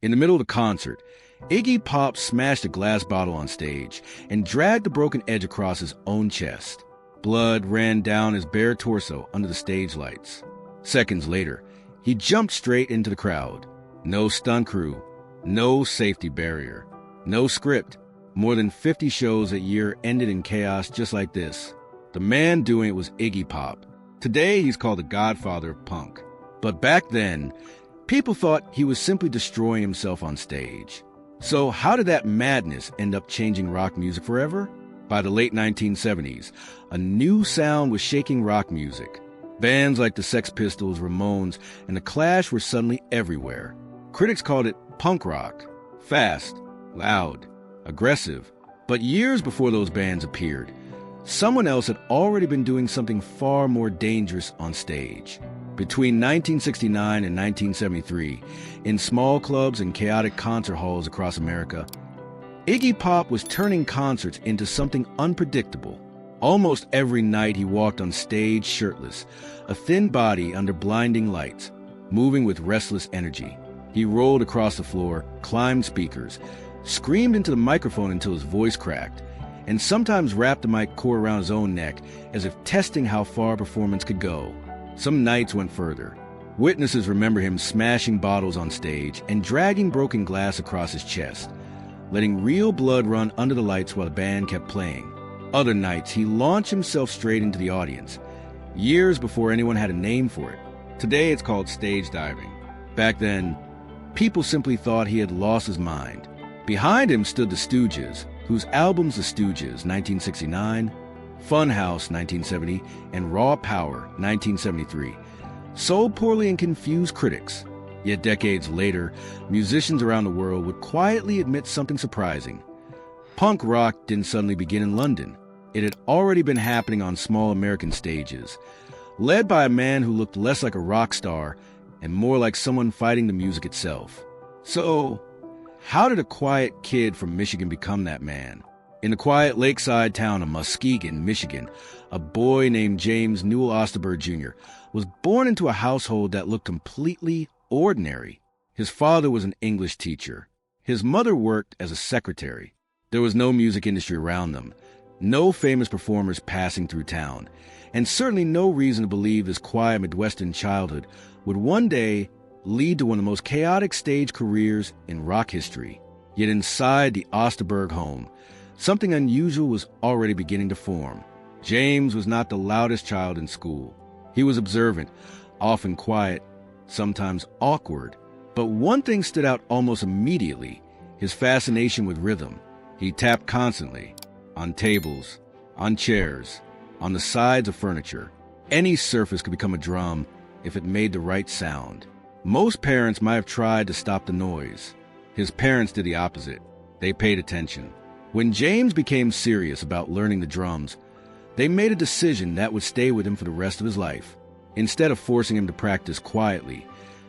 In the middle of the concert, Iggy Pop smashed a glass bottle on stage and dragged the broken edge across his own chest. Blood ran down his bare torso under the stage lights. Seconds later, he jumped straight into the crowd. No stunt crew, no safety barrier, no script. More than 50 shows a year ended in chaos just like this. The man doing it was Iggy Pop. Today, he's called the Godfather of Punk. But back then, people thought he was simply destroying himself on stage. So how did that madness end up changing rock music forever? By the late 1970s, a new sound was shaking rock music. Bands like the Sex Pistols, Ramones, and The Clash were suddenly everywhere. Critics called it punk rock. Fast, loud, aggressive. But years before those bands appeared, someone else had already been doing something far more dangerous on stage. Between 1969 and 1973, in small clubs and chaotic concert halls across America, Iggy Pop was turning concerts into something unpredictable. Almost every night he walked on stage shirtless, a thin body under blinding lights, moving with restless energy. He rolled across the floor, climbed speakers, screamed into the microphone until his voice cracked, and sometimes wrapped the mic cord around his own neck as if testing how far a performance could go. Some nights went further. Witnesses remember him smashing bottles on stage and dragging broken glass across his chest, letting real blood run under the lights while the band kept playing. Other nights, he launched himself straight into the audience, years before anyone had a name for it. Today, it's called stage diving. Back then, people simply thought he had lost his mind. Behind him stood the Stooges, whose albums The Stooges, 1969, Funhouse, 1970, and Raw Power, 1973, sold poorly and confused critics. Yet decades later, musicians around the world would quietly admit something surprising. Punk rock didn't suddenly begin in London. It had already been happening on small American stages, led by a man who looked less like a rock star and more like someone fighting the music itself. So, how did a quiet kid from Michigan become that man? In the quiet lakeside town of Muskegon, Michigan, a boy named James Newell Osterberg Jr. was born into a household that looked completely ordinary. His father was an English teacher. His mother worked as a secretary. There was no music industry around them, no famous performers passing through town, and certainly no reason to believe this quiet Midwestern childhood would one day lead to one of the most chaotic stage careers in rock history. Yet inside the Osterberg home, something unusual was already beginning to form. James was not the loudest child in school. He was observant, often quiet, sometimes awkward. But one thing stood out almost immediately: his fascination with rhythm. He tapped constantly, on tables, on chairs, on the sides of furniture. Any surface could become a drum if it made the right sound. Most parents might have tried to stop the noise. His parents did the opposite. They paid attention. When James became serious about learning the drums, they made a decision that would stay with him for the rest of his life. Instead of forcing him to practice quietly,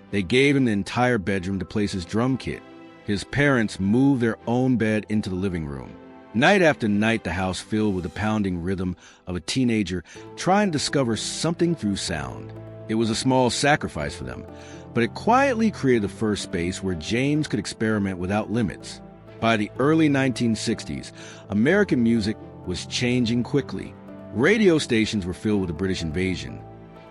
they gave him the entire bedroom to place his drum kit. His parents moved their own bed into the living room. Night after night, the house filled with the pounding rhythm of a teenager trying to discover something through sound. It was a small sacrifice for them, but it quietly created the first space where James could experiment without limits. By the early 1960s, American music was changing quickly. Radio stations were filled with the British invasion,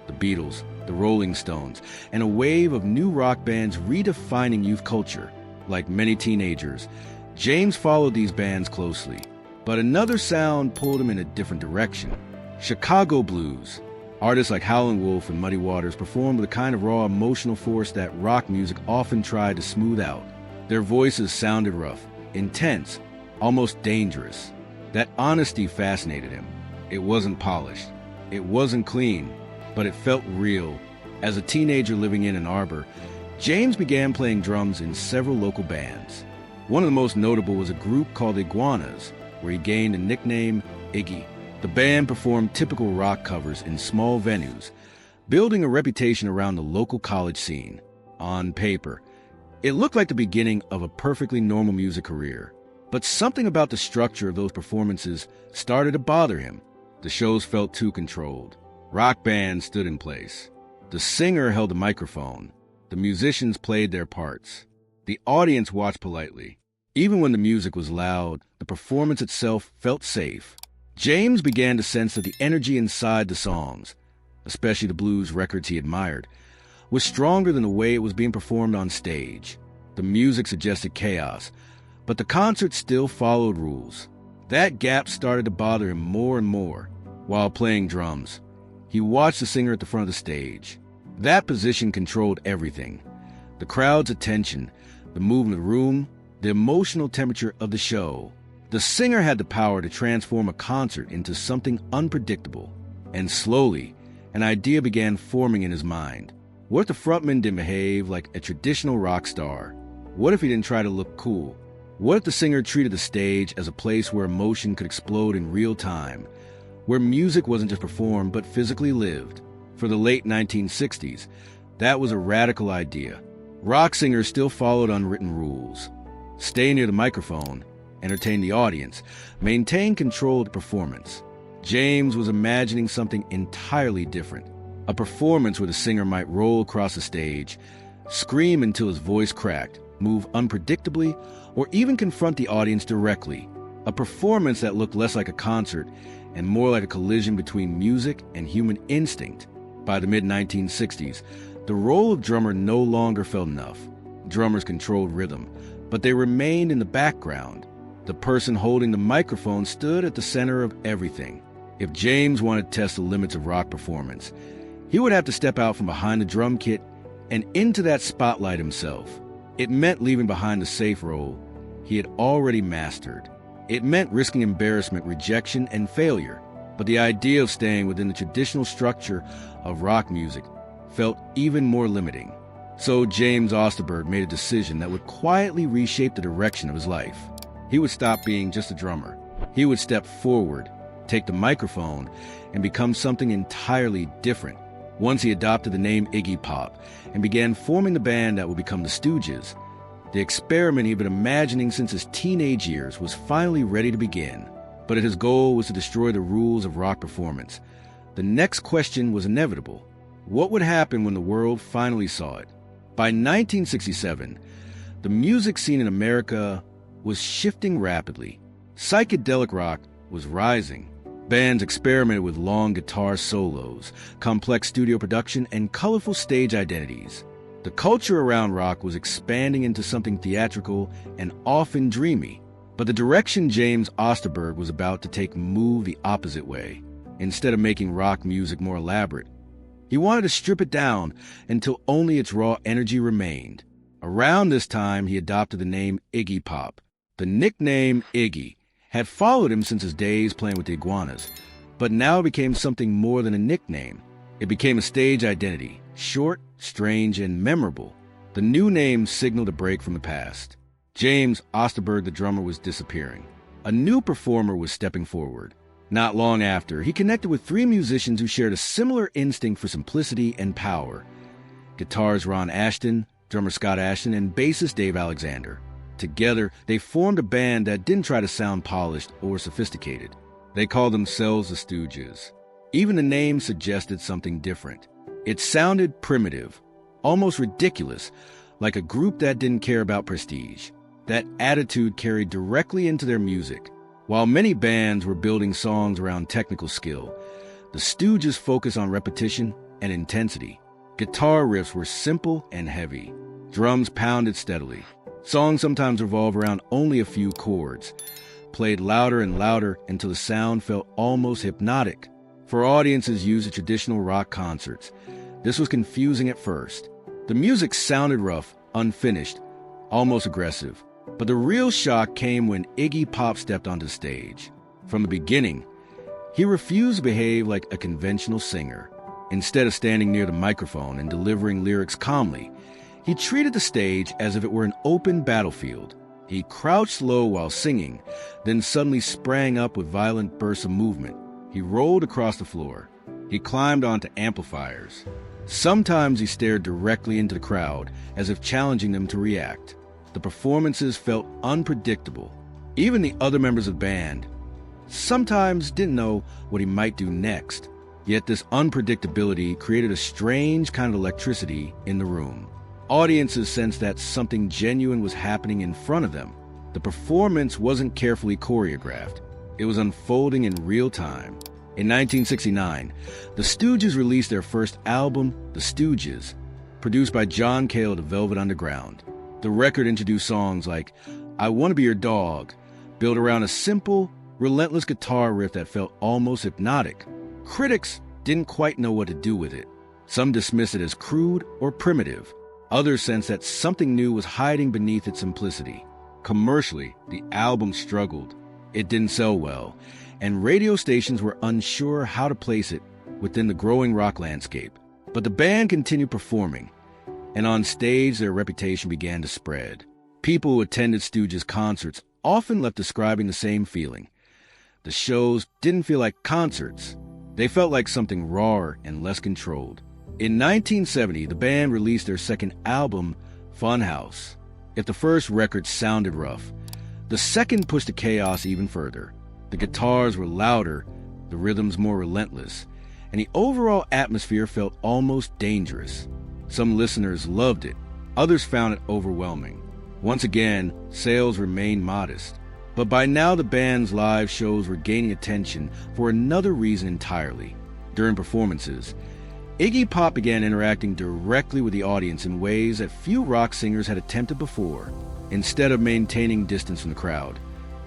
the Beatles, the Rolling Stones, and a wave of new rock bands redefining youth culture. Like many teenagers, James followed these bands closely. But another sound pulled him in a different direction: Chicago blues. Artists like Howlin' Wolf and Muddy Waters performed with the kind of raw emotional force that rock music often tried to smooth out. Their voices sounded rough, intense, almost dangerous. That honesty fascinated him. It wasn't polished. It wasn't clean, but it felt real. As a teenager living in Ann Arbor, James began playing drums in several local bands. One of the most notable was a group called Iguanas, where he gained the nickname Iggy. The band performed typical rock covers in small venues, building a reputation around the local college scene. On paper, it looked like the beginning of a perfectly normal music career. But something about the structure of those performances started to bother him. The shows felt too controlled. Rock bands stood in place. The singer held the microphone. The musicians played their parts. The audience watched politely. Even when the music was loud, the performance itself felt safe. James began to sense that the energy inside the songs, especially the blues records he admired, was stronger than the way it was being performed on stage. The music suggested chaos, but the concert still followed rules. That gap started to bother him more and more. While playing drums, he watched the singer at the front of the stage. That position controlled everything. The crowd's attention, the movement of the room, the emotional temperature of the show. The singer had the power to transform a concert into something unpredictable. And slowly, an idea began forming in his mind. What if the frontman didn't behave like a traditional rock star? What if he didn't try to look cool? What if the singer treated the stage as a place where emotion could explode in real time, where music wasn't just performed but physically lived? For the late 1960s, that was a radical idea. Rock singers still followed unwritten rules. Stay near the microphone, entertain the audience, maintain control of the performance. James was imagining something entirely different. A performance where the singer might roll across the stage, scream until his voice cracked, move unpredictably, or even confront the audience directly. A performance that looked less like a concert and more like a collision between music and human instinct. By the mid-1960s, the role of drummer no longer felt enough. Drummers controlled rhythm, but they remained in the background. The person holding the microphone stood at the center of everything. If James wanted to test the limits of rock performance, he would have to step out from behind the drum kit and into that spotlight himself. It meant leaving behind the safe role he had already mastered. It meant risking embarrassment, rejection, and failure. But the idea of staying within the traditional structure of rock music felt even more limiting. So James Osterberg made a decision that would quietly reshape the direction of his life. He would stop being just a drummer. He would step forward, take the microphone, and become something entirely different. Once he adopted the name Iggy Pop and began forming the band that would become the Stooges, the experiment he'd been imagining since his teenage years was finally ready to begin. But his goal was to destroy the rules of rock performance. The next question was inevitable. What would happen when the world finally saw it? By 1967, the music scene in America was shifting rapidly. Psychedelic rock was rising. Bands experimented with long guitar solos, complex studio production, and colorful stage identities. The culture around rock was expanding into something theatrical and often dreamy. But the direction James Osterberg was about to take moved the opposite way. Instead of making rock music more elaborate, he wanted to strip it down until only its raw energy remained. Around this time, he adopted the name Iggy Pop. The nickname Iggy had followed him since his days playing with the Iguanas, but now it became something more than a nickname. It became a stage identity, short, strange, and memorable. The new name signaled a break from the past. James Osterberg, the drummer, was disappearing. A new performer was stepping forward. Not long after, he connected with three musicians who shared a similar instinct for simplicity and power. Guitarist Ron Ashton, drummer Scott Ashton, and bassist Dave Alexander. Together, they formed a band that didn't try to sound polished or sophisticated. They called themselves the Stooges. Even the name suggested something different. It sounded primitive, almost ridiculous, like a group that didn't care about prestige. That attitude carried directly into their music. While many bands were building songs around technical skill, the Stooges focused on repetition and intensity. Guitar riffs were simple and heavy. Drums pounded steadily. Songs sometimes revolved around only a few chords, played louder and louder until the sound felt almost hypnotic. For audiences used at traditional rock concerts, this was confusing at first. The music sounded rough, unfinished, almost aggressive. But the real shock came when Iggy Pop stepped onto the stage. From the beginning, he refused to behave like a conventional singer. Instead of standing near the microphone and delivering lyrics calmly, he treated the stage as if it were an open battlefield. He crouched low while singing, then suddenly sprang up with violent bursts of movement. He rolled across the floor. He climbed onto amplifiers. Sometimes he stared directly into the crowd, as if challenging them to react. The performances felt unpredictable. Even the other members of the band sometimes didn't know what he might do next. Yet this unpredictability created a strange kind of electricity in the room. Audiences sensed that something genuine was happening in front of them. The performance wasn't carefully choreographed. It was unfolding in real time. In 1969, the Stooges released their first album, The Stooges, produced by John Cale of the Velvet Underground. The record introduced songs like I Want to Be Your Dog, built around a simple, relentless guitar riff that felt almost hypnotic. Critics didn't quite know what to do with it. Some dismissed it as crude or primitive. Others sensed that something new was hiding beneath its simplicity. Commercially, the album struggled. It didn't sell well, and radio stations were unsure how to place it within the growing rock landscape. But the band continued performing, and on stage their reputation began to spread. People who attended Stooges concerts often left describing the same feeling. The shows didn't feel like concerts. They felt like something rawer and less controlled. In 1970, the band released their second album, Funhouse. If the first record sounded rough, the second pushed the chaos even further. The guitars were louder, the rhythms more relentless, and the overall atmosphere felt almost dangerous. Some listeners loved it, others found it overwhelming. Once again, sales remained modest. But by now the band's live shows were gaining attention for another reason entirely. During performances, Iggy Pop began interacting directly with the audience in ways that few rock singers had attempted before. Instead of maintaining distance from the crowd,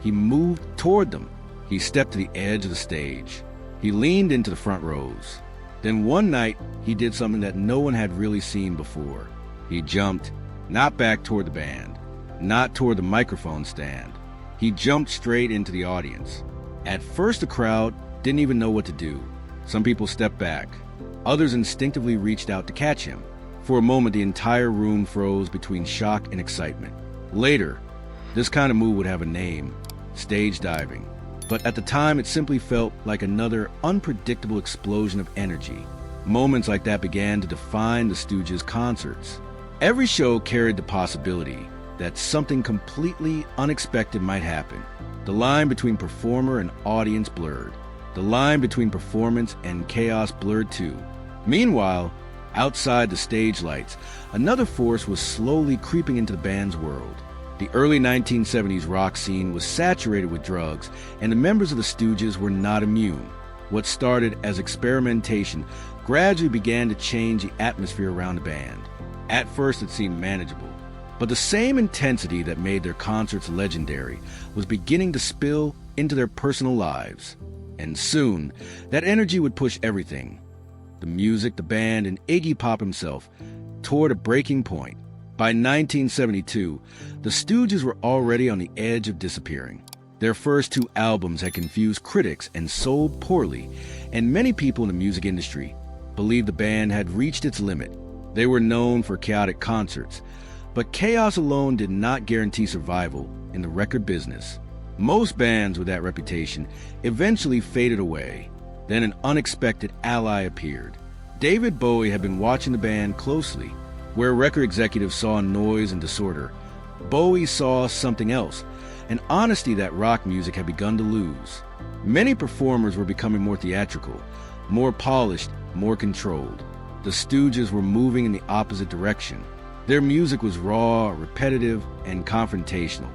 he moved toward them. He stepped to the edge of the stage. He leaned into the front rows. Then one night, he did something that no one had really seen before. He jumped, not back toward the band, not toward the microphone stand. He jumped straight into the audience. At first, the crowd didn't even know what to do. Some people stepped back. Others instinctively reached out to catch him. For a moment, the entire room froze between shock and excitement. Later, this kind of move would have a name, stage diving. But at the time, it simply felt like another unpredictable explosion of energy. Moments like that began to define the Stooges' concerts. Every show carried the possibility that something completely unexpected might happen. The line between performer and audience blurred. The line between performance and chaos blurred too. Meanwhile, outside the stage lights, another force was slowly creeping into the band's world. The early 1970s rock scene was saturated with drugs, and the members of the Stooges were not immune. What started as experimentation gradually began to change the atmosphere around the band. At first, it seemed manageable, but the same intensity that made their concerts legendary was beginning to spill into their personal lives. And soon, that energy would push everything, the music, the band, and Iggy Pop himself, toward a breaking point. By 1972, the Stooges were already on the edge of disappearing. Their first two albums had confused critics and sold poorly, and many people in the music industry believed the band had reached its limit. They were known for chaotic concerts, but chaos alone did not guarantee survival in the record business. Most bands with that reputation eventually faded away. Then an unexpected ally appeared. David Bowie had been watching the band closely. Where record executives saw noise and disorder, Bowie saw something else, an honesty that rock music had begun to lose. Many performers were becoming more theatrical, more polished, more controlled. The Stooges were moving in the opposite direction. Their music was raw, repetitive, and confrontational.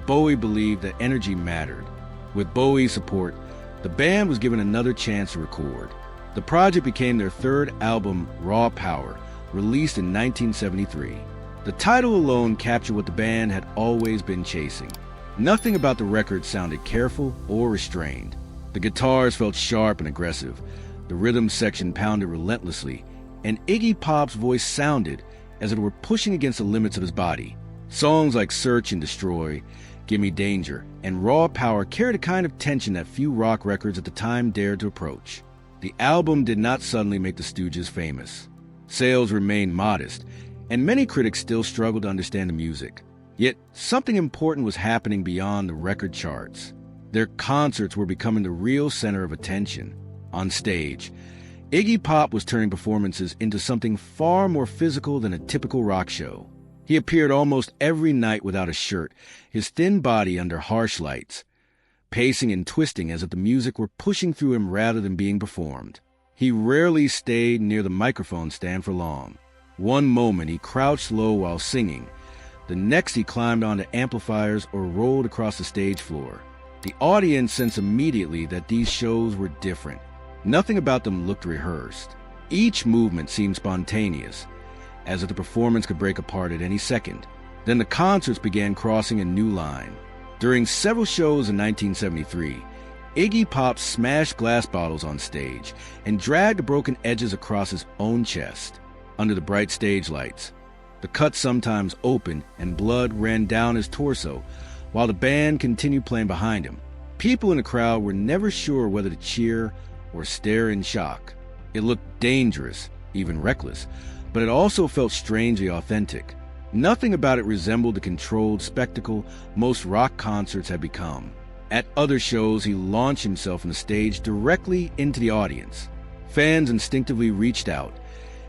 Bowie believed that energy mattered. With Bowie's support, the band was given another chance to record. The project became their third album, Raw Power, released in 1973. The title alone captured what the band had always been chasing. Nothing about the record sounded careful or restrained. The guitars felt sharp and aggressive. The rhythm section pounded relentlessly, and Iggy Pop's voice sounded as it were pushing against the limits of his body. Songs like Search and Destroy, Gimme Danger, and Raw Power carried a kind of tension that few rock records at the time dared to approach. The album did not suddenly make the Stooges famous. Sales remained modest, and many critics still struggled to understand the music. Yet, something important was happening beyond the record charts. Their concerts were becoming the real center of attention. On stage, Iggy Pop was turning performances into something far more physical than a typical rock show. He appeared almost every night without a shirt, his thin body under harsh lights, pacing and twisting as if the music were pushing through him rather than being performed. He rarely stayed near the microphone stand for long. One moment he crouched low while singing. The next he climbed onto amplifiers or rolled across the stage floor. The audience sensed immediately that these shows were different. Nothing about them looked rehearsed. Each movement seemed spontaneous, as if the performance could break apart at any second. Then the concerts began crossing a new line. During several shows in 1973, Iggy Pop smashed glass bottles on stage and dragged the broken edges across his own chest. Under the bright stage lights, the cuts sometimes opened and blood ran down his torso while the band continued playing behind him. People in the crowd were never sure whether to cheer or stare in shock. It looked dangerous, even reckless, but it also felt strangely authentic. Nothing about it resembled the controlled spectacle most rock concerts had become. At other shows, he launched himself on the stage directly into the audience. Fans instinctively reached out,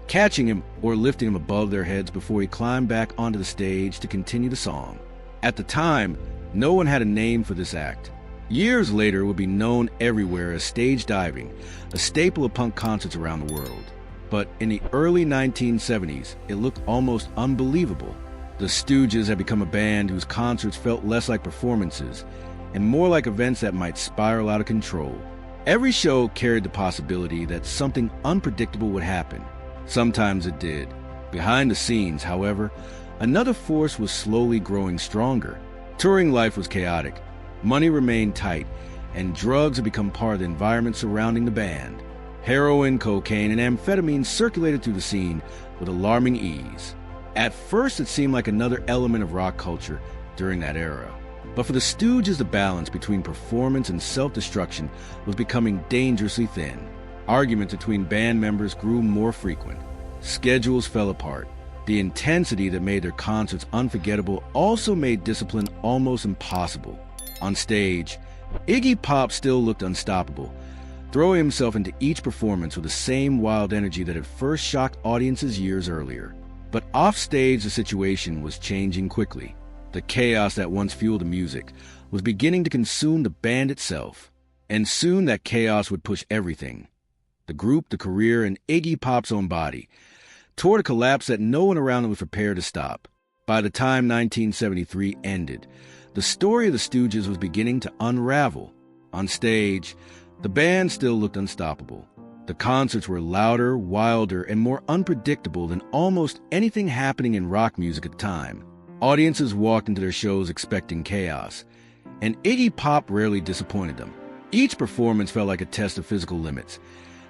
catching him or lifting him above their heads before he climbed back onto the stage to continue the song. At the time, no one had a name for this act. Years later, it would be known everywhere as stage diving, a staple of punk concerts around the world. But in the early 1970s, it looked almost unbelievable. The Stooges had become a band whose concerts felt less like performances and more like events that might spiral out of control. Every show carried the possibility that something unpredictable would happen. Sometimes it did. Behind the scenes, however, another force was slowly growing stronger. Touring life was chaotic, money remained tight, and drugs had become part of the environment surrounding the band. Heroin, cocaine, and amphetamine circulated through the scene with alarming ease. At first, it seemed like another element of rock culture during that era. But for the Stooges, the balance between performance and self-destruction was becoming dangerously thin. Arguments between band members grew more frequent. Schedules fell apart. The intensity that made their concerts unforgettable also made discipline almost impossible. On stage, Iggy Pop still looked unstoppable, throwing himself into each performance with the same wild energy that had first shocked audiences years earlier. But offstage, the situation was changing quickly. The chaos that once fueled the music was beginning to consume the band itself. And soon that chaos would push everything, the group, the career, and Iggy Pop's own body, toward a collapse that no one around him was prepared to stop. By the time 1973 ended, the story of the Stooges was beginning to unravel. On stage, the band still looked unstoppable. The concerts were louder, wilder, and more unpredictable than almost anything happening in rock music at the time. Audiences walked into their shows expecting chaos, and Iggy Pop rarely disappointed them. Each performance felt like a test of physical limits,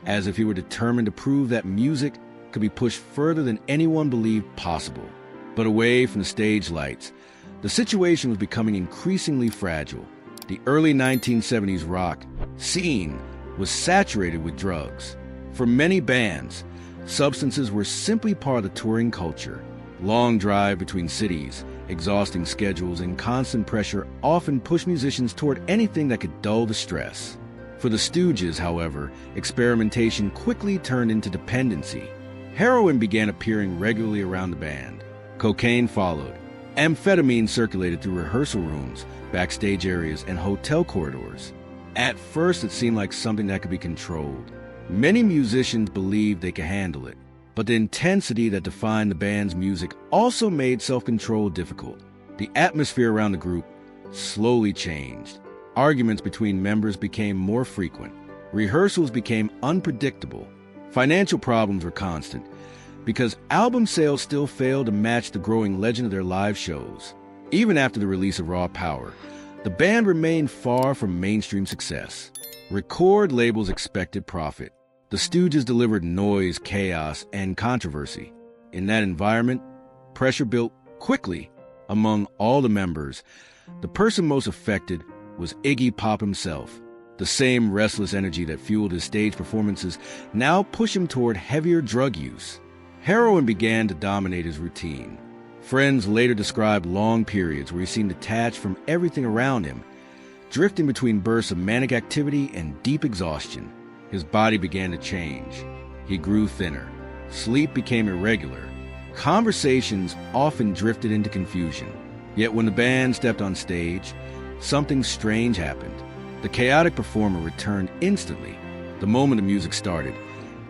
as if he were determined to prove that music could be pushed further than anyone believed possible. But away from the stage lights, the situation was becoming increasingly fragile. The early 1970s rock scene was saturated with drugs. For many bands, substances were simply part of the touring culture. Long drive between cities, exhausting schedules, and constant pressure often pushed musicians toward anything that could dull the stress. For the Stooges, however, experimentation quickly turned into dependency. Heroin began appearing regularly around the band. Cocaine followed. Amphetamine circulated through rehearsal rooms, backstage areas, and hotel corridors. At first, it seemed like something that could be controlled. Many musicians believed they could handle it, but the intensity that defined the band's music also made self-control difficult. The atmosphere around the group slowly changed. Arguments between members became more frequent. Rehearsals became unpredictable. Financial problems were constant, because album sales still failed to match the growing legend of their live shows. Even after the release of Raw Power, the band remained far from mainstream success. Record labels expected profit. The Stooges delivered noise, chaos, and controversy. In that environment, pressure built quickly among all the members. The person most affected was Iggy Pop himself. The same restless energy that fueled his stage performances now pushed him toward heavier drug use. Heroin began to dominate his routine. Friends later described long periods where he seemed detached from everything around him, drifting between bursts of manic activity and deep exhaustion. His body began to change. He grew thinner. Sleep became irregular. Conversations often drifted into confusion. Yet when the band stepped on stage, something strange happened. The chaotic performer returned instantly. The moment the music started,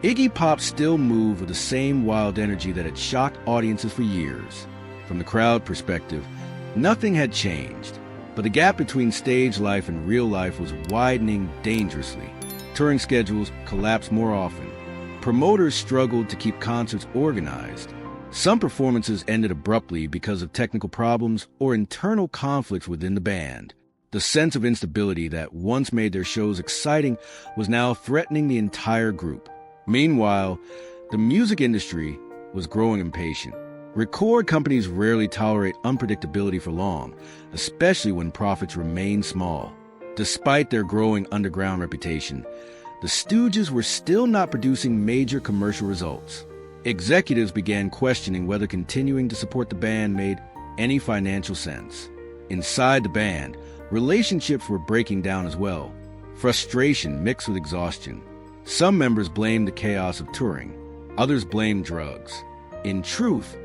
Iggy Pop still moved with the same wild energy that had shocked audiences for years. From the crowd perspective, nothing had changed, but the gap between stage life and real life was widening dangerously. Touring schedules collapsed more often. Promoters struggled to keep concerts organized. Some performances ended abruptly because of technical problems or internal conflicts within the band. The sense of instability that once made their shows exciting was now threatening the entire group. Meanwhile, the music industry was growing impatient. Record companies rarely tolerate unpredictability for long, especially when profits remain small. Despite their growing underground reputation, the Stooges were still not producing major commercial results. Executives began questioning whether continuing to support the band made any financial sense. Inside the band, relationships were breaking down as well. Frustration mixed with exhaustion. Some members blamed the chaos of touring. Others blamed drugs. In truth,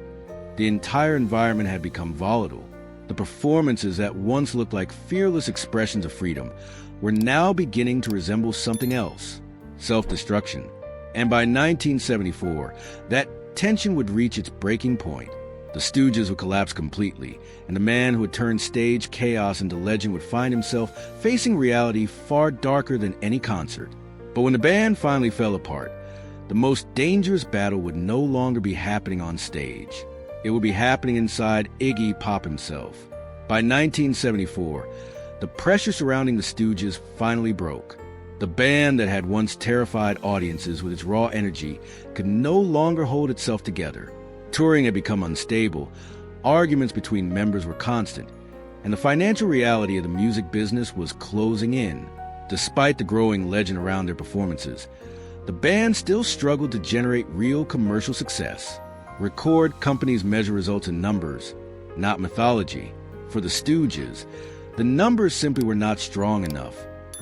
the entire environment had become volatile. The performances that once looked like fearless expressions of freedom were now beginning to resemble something else: self-destruction. And by 1974, that tension would reach its breaking point. The Stooges would collapse completely, and the man who had turned stage chaos into legend would find himself facing reality far darker than any concert. But when the band finally fell apart, the most dangerous battle would no longer be happening on stage. It would be happening inside Iggy Pop himself. By 1974, the pressure surrounding the Stooges finally broke. The band that had once terrified audiences with its raw energy could no longer hold itself together. Touring had become unstable, arguments between members were constant, and the financial reality of the music business was closing in. Despite the growing legend around their performances, the band still struggled to generate real commercial success. Record companies measure results in numbers, not mythology. For the Stooges, the numbers simply were not strong enough.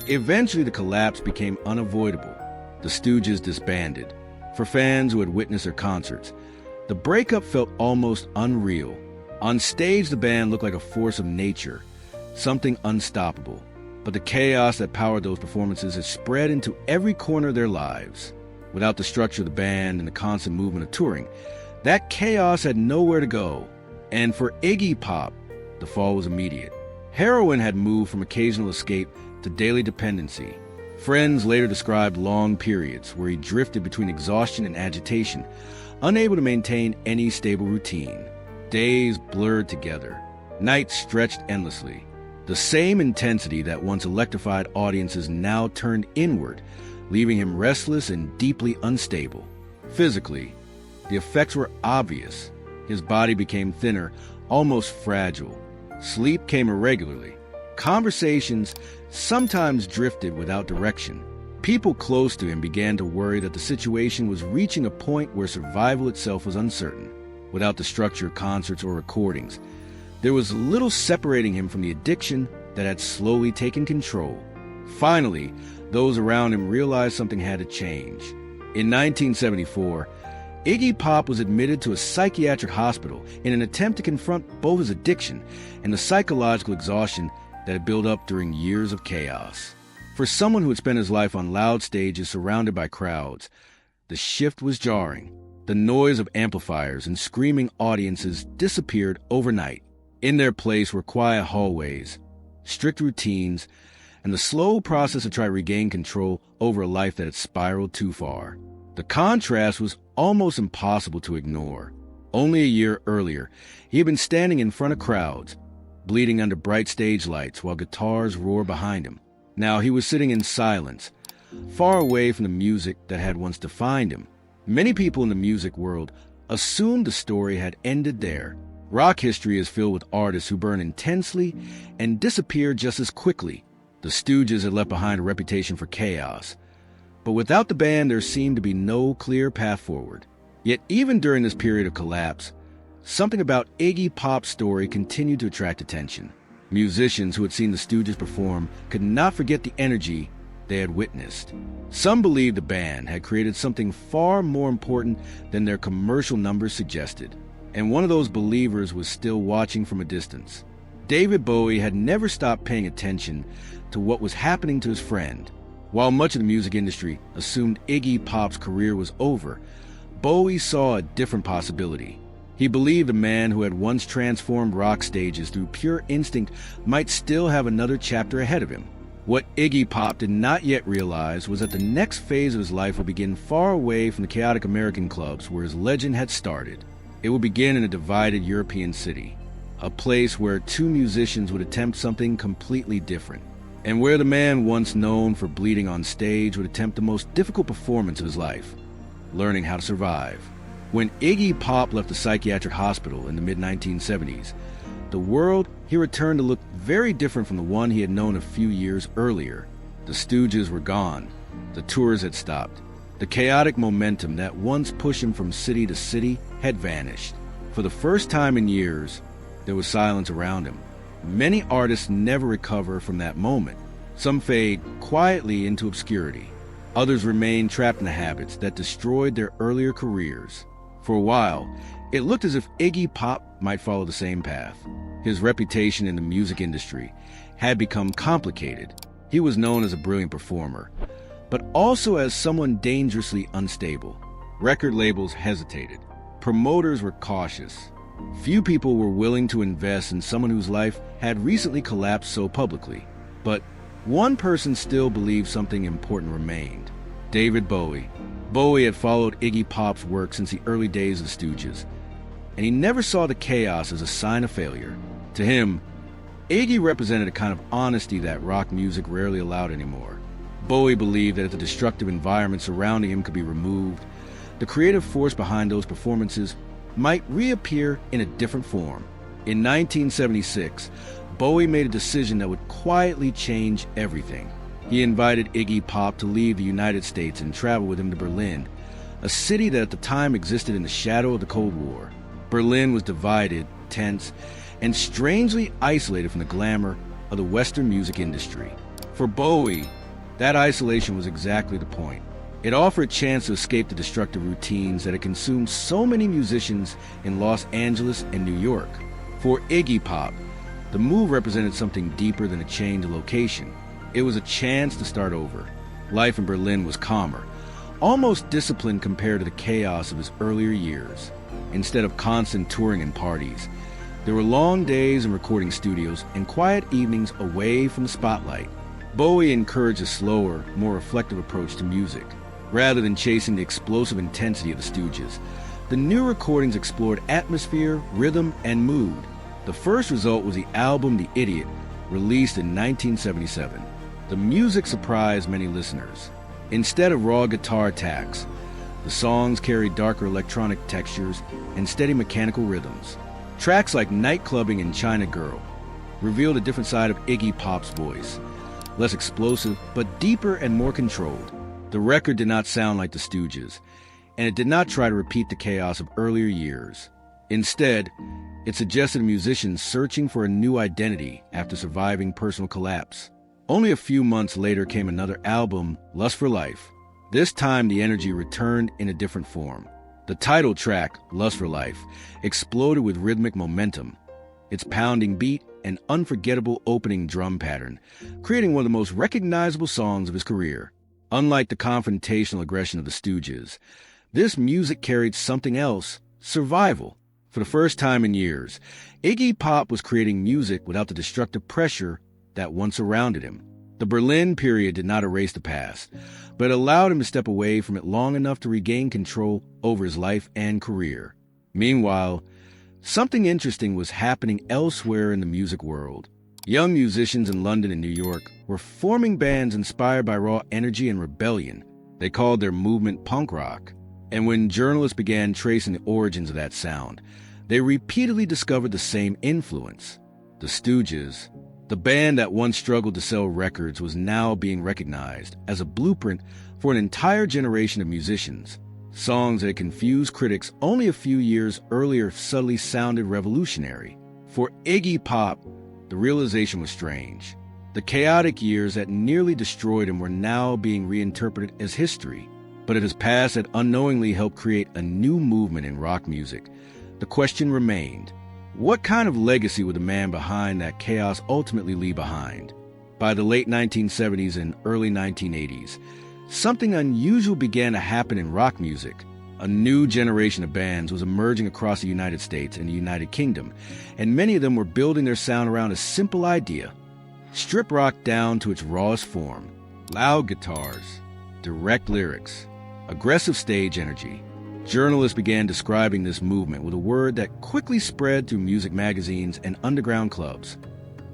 Eventually, the collapse became unavoidable. The Stooges disbanded. For fans who had witnessed their concerts, the breakup felt almost unreal. On stage, the band looked like a force of nature, something unstoppable. But the chaos that powered those performances had spread into every corner of their lives. Without the structure of the band and the constant movement of touring, that chaos had nowhere to go. And for Iggy Pop, the fall was immediate. Heroin had moved from occasional escape to daily dependency. Friends later described long periods where he drifted between exhaustion and agitation, unable to maintain any stable routine. Days blurred together. Nights stretched endlessly. The same intensity that once electrified audiences now turned inward, leaving him restless and deeply unstable. Physically, the effects were obvious. His body became thinner, almost fragile. Sleep came irregularly. Conversations sometimes drifted without direction. People close to him began to worry that the situation was reaching a point where survival itself was uncertain. Without the structure of concerts or recordings, there was little separating him from the addiction that had slowly taken control. Finally, those around him realized something had to change. In 1974, Iggy Pop was admitted to a psychiatric hospital in an attempt to confront both his addiction and the psychological exhaustion that had built up during years of chaos. For someone who had spent his life on loud stages surrounded by crowds, the shift was jarring. The noise of amplifiers and screaming audiences disappeared overnight. In their place were quiet hallways, strict routines, and the slow process to try to regain control over a life that had spiraled too far. The contrast was almost impossible to ignore. Only a year earlier, he had been standing in front of crowds, bleeding under bright stage lights while guitars roared behind him. Now he was sitting in silence, far away from the music that had once defined him. Many people in the music world assumed the story had ended there. Rock history is filled with artists who burn intensely and disappear just as quickly. The Stooges had left behind a reputation for chaos. But without the band, there seemed to be no clear path forward. Yet even during this period of collapse, something about Iggy Pop's story continued to attract attention. Musicians who had seen the Stooges perform could not forget the energy they had witnessed. Some believed the band had created something far more important than their commercial numbers suggested. And one of those believers was still watching from a distance. David Bowie had never stopped paying attention to what was happening to his friend. While much of the music industry assumed Iggy Pop's career was over, Bowie saw a different possibility. He believed a man who had once transformed rock stages through pure instinct might still have another chapter ahead of him. What Iggy Pop did not yet realize was that the next phase of his life would begin far away from the chaotic American clubs where his legend had started. It would begin in a divided European city, a place where two musicians would attempt something completely different, and where the man once known for bleeding on stage would attempt the most difficult performance of his life, learning how to survive. When Iggy Pop left the psychiatric hospital in the mid-1970s, the world he returned to look very different from the one he had known a few years earlier. The Stooges were gone. The tours had stopped. The chaotic momentum that once pushed him from city to city had vanished. For the first time in years, there was silence around him. Many artists never recover from that moment. Some fade quietly into obscurity. Others remain trapped in the habits that destroyed their earlier careers. For a while, it looked as if Iggy Pop might follow the same path. His reputation in the music industry had become complicated. He was known as a brilliant performer, but also as someone dangerously unstable. Record labels hesitated. Promoters were cautious. Few people were willing to invest in someone whose life had recently collapsed so publicly. But one person still believed something important remained: David Bowie. Bowie had followed Iggy Pop's work since the early days of the Stooges, and he never saw the chaos as a sign of failure. To him, Iggy represented a kind of honesty that rock music rarely allowed anymore. Bowie believed that if the destructive environment surrounding him could be removed, the creative force behind those performances might reappear in a different form. In 1976, Bowie made a decision that would quietly change everything. He invited Iggy Pop to leave the United States and travel with him to Berlin, a city that at the time existed in the shadow of the Cold War. Berlin was divided, tense, and strangely isolated from the glamour of the Western music industry. For Bowie, that isolation was exactly the point. It offered a chance to escape the destructive routines that had consumed so many musicians in Los Angeles and New York. For Iggy Pop, the move represented something deeper than a change of location. It was a chance to start over. Life in Berlin was calmer, almost disciplined compared to the chaos of his earlier years. Instead of constant touring and parties, there were long days in recording studios and quiet evenings away from the spotlight. Bowie encouraged a slower, more reflective approach to music. Rather than chasing the explosive intensity of the Stooges, the new recordings explored atmosphere, rhythm, and mood. The first result was the album The Idiot, released in 1977. The music surprised many listeners. Instead of raw guitar attacks, the songs carried darker electronic textures and steady mechanical rhythms. Tracks like Nightclubbing and China Girl revealed a different side of Iggy Pop's voice, less explosive, but deeper and more controlled. The record did not sound like the Stooges, and it did not try to repeat the chaos of earlier years. Instead, it suggested a musician searching for a new identity after surviving personal collapse. Only a few months later came another album, Lust for Life. This time the energy returned in a different form. The title track, Lust for Life, exploded with rhythmic momentum. Its pounding beat and unforgettable opening drum pattern, creating one of the most recognizable songs of his career. Unlike the confrontational aggression of the Stooges, this music carried something else: survival. For the first time in years, Iggy Pop was creating music without the destructive pressure that once surrounded him. The Berlin period did not erase the past, but allowed him to step away from it long enough to regain control over his life and career. Meanwhile, something interesting was happening elsewhere in the music world. Young musicians in London and New York were forming bands inspired by raw energy and rebellion. They called their movement punk rock. And when journalists began tracing the origins of that sound, they repeatedly discovered the same influence. The Stooges, the band that once struggled to sell records, was now being recognized as a blueprint for an entire generation of musicians. Songs that had confused critics only a few years earlier subtly sounded revolutionary. For Iggy Pop, the realization was strange. The chaotic years that nearly destroyed him were now being reinterpreted as history. But if his past had unknowingly helped create a new movement in rock music, the question remained: what kind of legacy would the man behind that chaos ultimately leave behind? By the late 1970s and early 1980s, something unusual began to happen in rock music. A new generation of bands was emerging across the United States and the United Kingdom, and many of them were building their sound around a simple idea: strip rock down to its rawest form. Loud guitars, direct lyrics, aggressive stage energy. Journalists began describing this movement with a word that quickly spread through music magazines and underground clubs: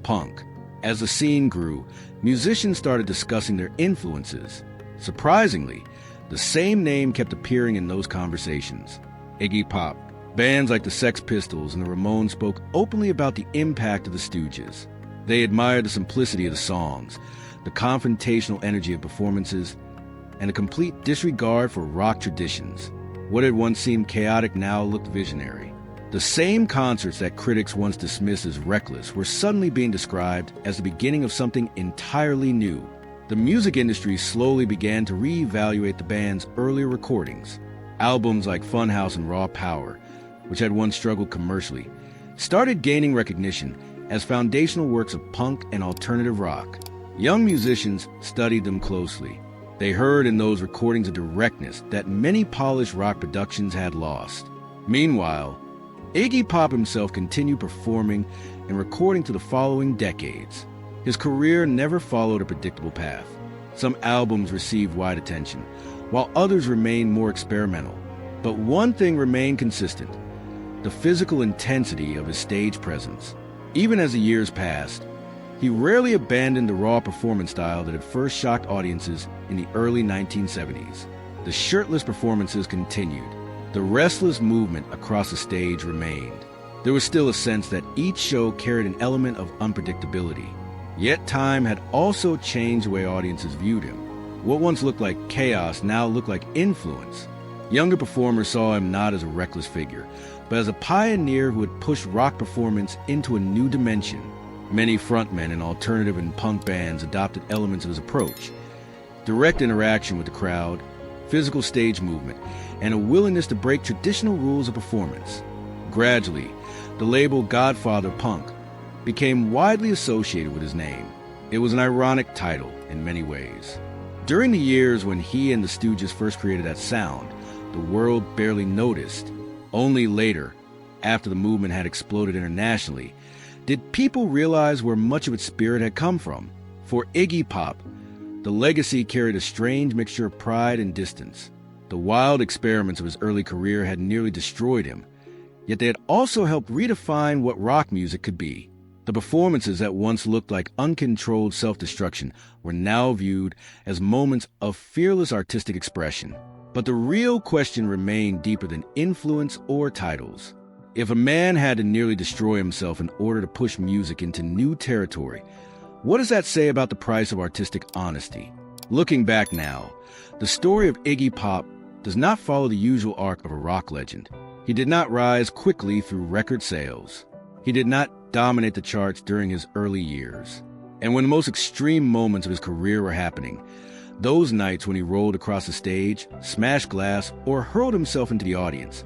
punk. As the scene grew, musicians started discussing their influences. Surprisingly, the same name kept appearing in those conversations: Iggy Pop. Bands like the Sex Pistols and the Ramones spoke openly about the impact of the Stooges. They admired the simplicity of the songs, the confrontational energy of performances, and a complete disregard for rock traditions. What had once seemed chaotic now looked visionary. The same concerts that critics once dismissed as reckless were suddenly being described as the beginning of something entirely new. The music industry slowly began to reevaluate the band's earlier recordings. Albums like Funhouse and Raw Power, which had once struggled commercially, started gaining recognition as foundational works of punk and alternative rock. Young musicians studied them closely. They heard in those recordings a directness that many polished rock productions had lost. Meanwhile, Iggy Pop himself continued performing and recording to the following decades. His career never followed a predictable path. Some albums received wide attention, while others remained more experimental. But one thing remained consistent: the physical intensity of his stage presence. Even as the years passed, he rarely abandoned the raw performance style that had first shocked audiences in the early 1970s. The shirtless performances continued. The restless movement across the stage remained. There was still a sense that each show carried an element of unpredictability. Yet time had also changed the way audiences viewed him. What once looked like chaos now looked like influence. Younger performers saw him not as a reckless figure, but as a pioneer who had pushed rock performance into a new dimension. Many frontmen in alternative and punk bands adopted elements of his approach: direct interaction with the crowd, physical stage movement, and a willingness to break traditional rules of performance. Gradually, the label Godfather of Punk became widely associated with his name. It was an ironic title in many ways. During the years when he and the Stooges first created that sound, the world barely noticed. Only later, after the movement had exploded internationally, did people realize where much of its spirit had come from. For Iggy Pop, the legacy carried a strange mixture of pride and distance. The wild experiments of his early career had nearly destroyed him, yet they had also helped redefine what rock music could be. The performances that once looked like uncontrolled self-destruction were now viewed as moments of fearless artistic expression. But the real question remained deeper than influence or titles. If a man had to nearly destroy himself in order to push music into new territory, what does that say about the price of artistic honesty? Looking back now, the story of Iggy Pop does not follow the usual arc of a rock legend. He did not rise quickly through record sales. He did not dominate the charts during his early years. And when the most extreme moments of his career were happening, those nights when he rolled across the stage, smashed glass, or hurled himself into the audience,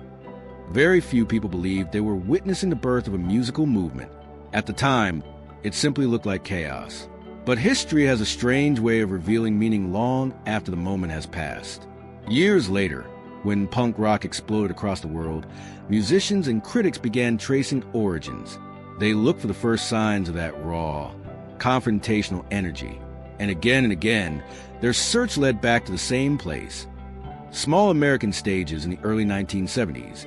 very few people believed they were witnessing the birth of a musical movement. At the time, it simply looked like chaos. But history has a strange way of revealing meaning long after the moment has passed. Years later, when punk rock exploded across the world, musicians and critics began tracing origins. They looked for the first signs of that raw, confrontational energy. And again, their search led back to the same place: small American stages in the early 1970s,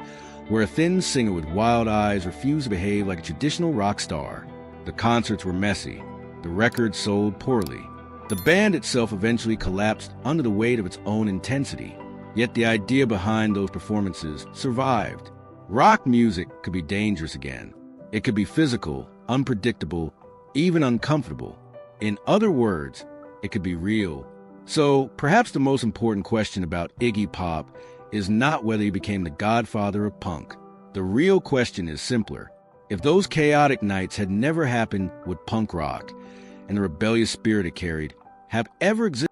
where a thin singer with wild eyes refused to behave like a traditional rock star. The concerts were messy. The records sold poorly. The band itself eventually collapsed under the weight of its own intensity. Yet the idea behind those performances survived. Rock music could be dangerous again. It could be physical, unpredictable, even uncomfortable. In other words, it could be real. So perhaps the most important question about Iggy Pop is not whether he became the godfather of punk. The real question is simpler. If those chaotic nights had never happened, would punk rock and the rebellious spirit it carried have ever existed?